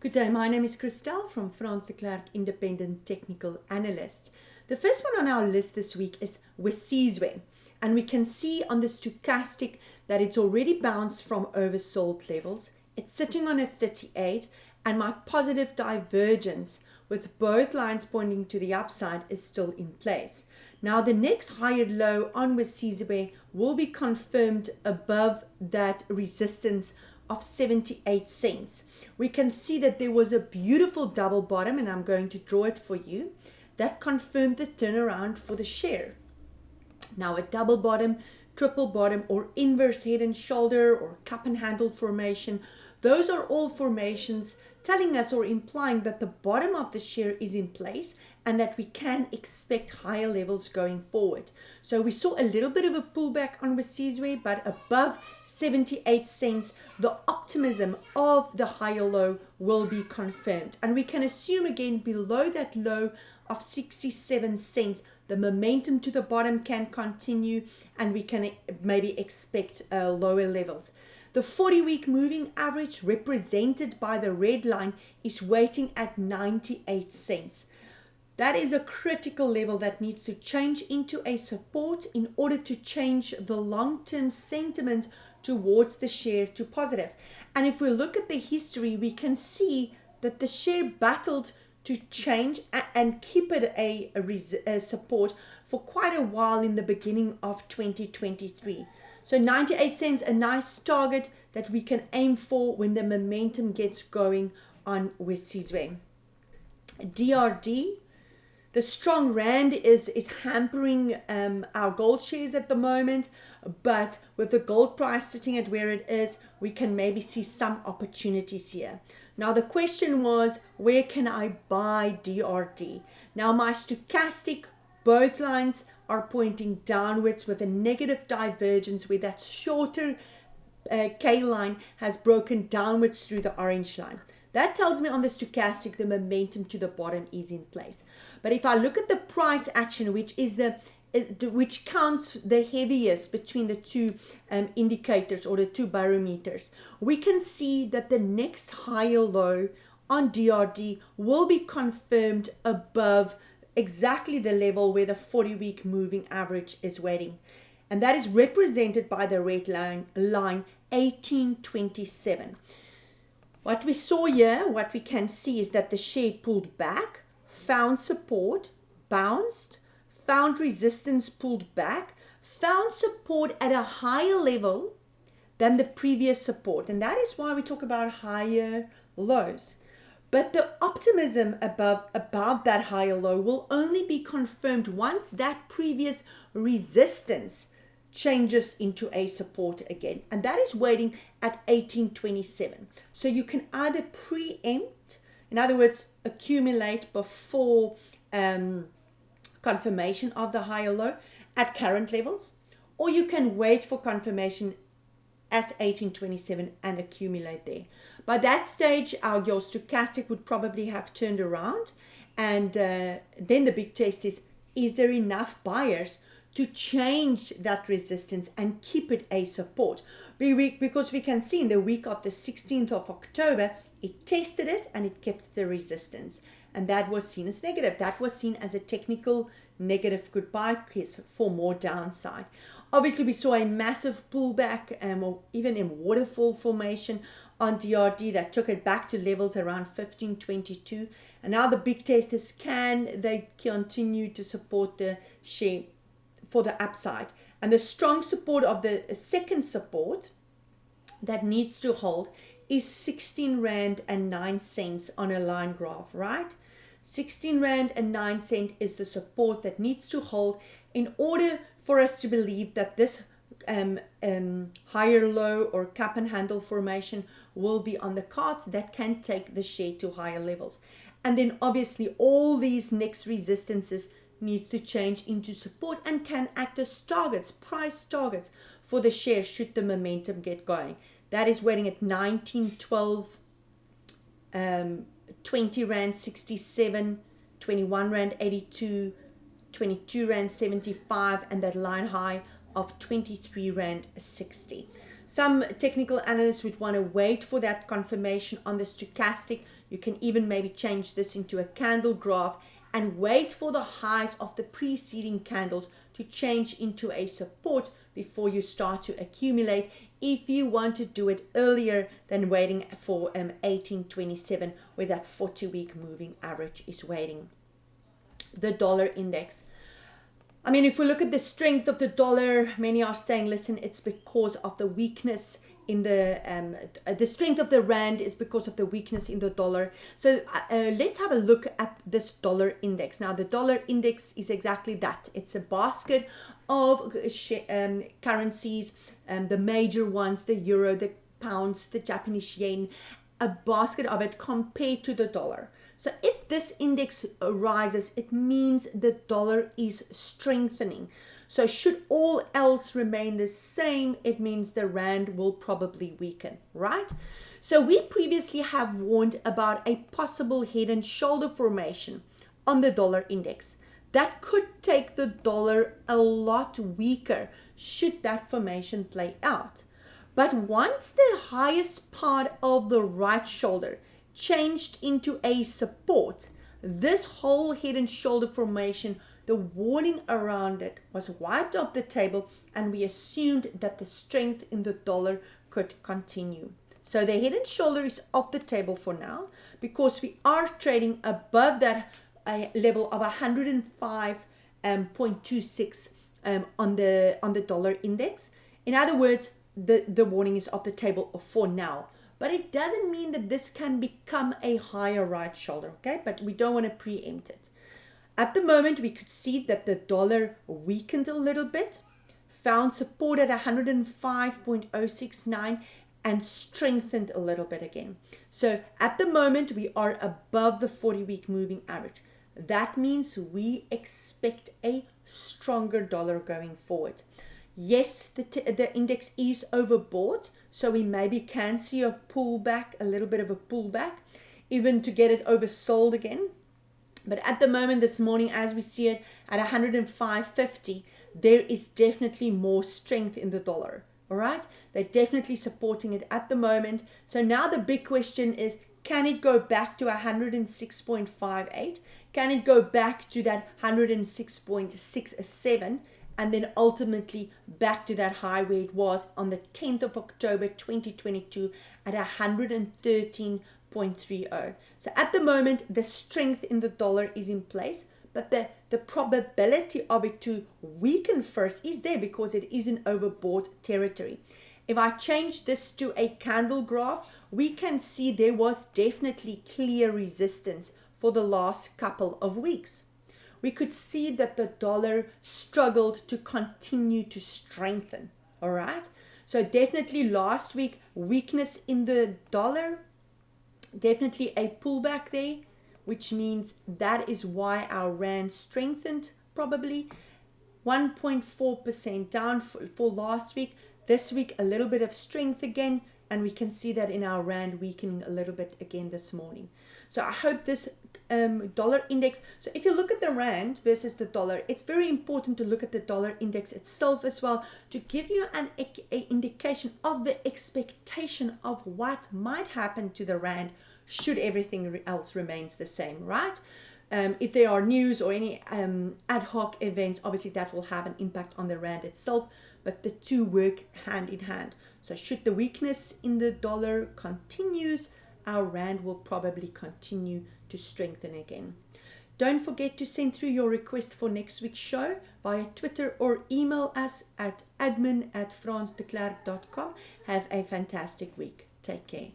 Good day, my name is Christelle from Frans the Klerk, Independent Technical Analyst. The first one on our list this week is Wesizwe, and we can see on the stochastic that it's already bounced from oversold levels. It's sitting on a 38, and my positive divergence with both lines pointing to the upside is still in place. Now the next higher low on Wesizwe will be confirmed above that resistance of 78 cents. We can see that there was a beautiful double bottom, and I'm going to draw it for you, that confirmed the turnaround for the share. Now a double bottom, triple bottom, or inverse head and shoulder, or cup and handle formation, those are all formations telling us or implying that the bottom of the share is in place and that we can expect higher levels going forward. So we saw a little bit of a pullback on Wesizwe, but above 78 cents, the optimism of the higher low will be confirmed. And we can assume again below that low of 67 cents, the momentum to the bottom can continue and we can maybe expect lower levels. The 40-week moving average, represented by the red line, is waiting at 98 cents. That is a critical level that needs to change into a support in order to change the long-term sentiment towards the share to positive. And if we look at the history, we can see that the share battled to change and keep it a support for quite a while in the beginning of 2023. So 98 cents, a nice target that we can aim for when the momentum gets going on Wesizwe. DRD, the strong rand is hampering our gold shares at the moment, but with the gold price sitting at where it is, we can maybe see some opportunities here. Now the question was, where can I buy DRD? Now my stochastic, both lines are pointing downwards with a negative divergence where that shorter K line has broken downwards through the orange line. That tells me on the stochastic the momentum to the bottom is in place. But if I look at the price action, which counts the heaviest between the two indicators or the two barometers, we can see that the next higher low on DRD will be confirmed above exactly the level where the 40-week moving average is waiting. And that is represented by the red line 1827. What we saw here, what we can see is that the share pulled back, found support, bounced, found resistance, pulled back, found support at a higher level than the previous support. And that is why we talk about higher lows. But the optimism about that higher low will only be confirmed once that previous resistance changes into a support again. And that is waiting at 1827. So you can either preempt, in other words, accumulate before confirmation of the higher low at current levels, or you can wait for confirmation at 1827 and accumulate there. By that stage, your stochastic would probably have turned around, and then the big test is there enough buyers to change that resistance and keep it a support? Because we can see in the week of the 16th of October, it tested it and it kept the resistance. And that was seen as negative. That was seen as a technical negative goodbye case for more downside. Obviously, we saw a massive pullback or even a waterfall formation on DRD that took it back to levels around 1522. And now the big test is, can they continue to support the share for the upside? And the strong support of the second support that needs to hold is 16 Rand and 9 cents on a line graph, right? 16 Rand and 9 cents is the support that needs to hold in order for us to believe that this higher low or cup and handle formation will be on the cards that can take the share to higher levels. And then obviously all these next resistances needs to change into support and can act as targets, price targets for the share should the momentum get going. That is waiting at 1912, 20 Rand 67, 21 Rand 82, 22 Rand 75, and that line high of 23 Rand 60. Some technical analysts would want to wait for that confirmation on the stochastic. You can even maybe change this into a candle graph and wait for the highs of the preceding candles to change into a support before you start to accumulate, if you want to do it earlier than waiting for 1827, where that 40-week moving average is waiting. The dollar index. I mean, if we look at the strength of the dollar, many are saying, listen, it's because of the weakness in the strength of the rand is because of the weakness in the dollar. So let's have a look at this dollar index. Now, the dollar index is exactly that. It's a basket of currencies, the major ones, the euro, the pounds, the Japanese yen, a basket of it compared to the dollar. So if this index rises, it means the dollar is strengthening. So should all else remain the same, it means the rand will probably weaken, right? So we previously have warned about a possible head and shoulder formation on the dollar index. That could take the dollar a lot weaker should that formation play out. But once the highest part of the right shoulder changed into a support, this whole head and shoulder formation, the warning around it was wiped off the table, and we assumed that the strength in the dollar could continue. So the head and shoulder is off the table for now because we are trading above that level of 105.26 on the dollar index. In other words, the warning is off the table for now. But it doesn't mean that this can become a higher right shoulder, okay? But we don't want to preempt it. At the moment, we could see that the dollar weakened a little bit, found support at 105.069, and strengthened a little bit again. So at the moment, we are above the 40-week moving average. That means we expect a stronger dollar going forward. Yes, the index is overbought, so we maybe can see a pullback, a little bit of a pullback, even to get it oversold again. But at the moment, this morning, as we see it at 105.50, there is definitely more strength in the dollar. All right, they're definitely supporting it at the moment. So now the big question is, can it go back to 106.58? Can it go back to that 106.67? And then ultimately back to that high where it was on the 10th of October 2022 at 113.30. So at the moment, the strength in the dollar is in place, but the probability of it to weaken first is there because it is in overbought territory. If I change this to a candle graph, we can see there was definitely clear resistance for the last couple of weeks. We could see that the dollar struggled to continue to strengthen. All right. So definitely last week, weakness in the dollar, definitely a pullback there, which means that is why our rand strengthened probably 1.4% down for last week. This week, a little bit of strength again, and we can see that in our rand weakening a little bit again this morning. So I hope this dollar index, so if you look at the rand versus the dollar, it's very important to look at the dollar index itself as well to give you an indication of the expectation of what might happen to the rand should everything else remains the same, right? If there are news or any ad hoc events, obviously that will have an impact on the rand itself, but the two work hand in hand. So should the weakness in the dollar continues, our rand will probably continue to strengthen again. Don't forget to send through your request for next week's show via Twitter or email us at admin@fransdeklerk.com. Have a fantastic week. Take care.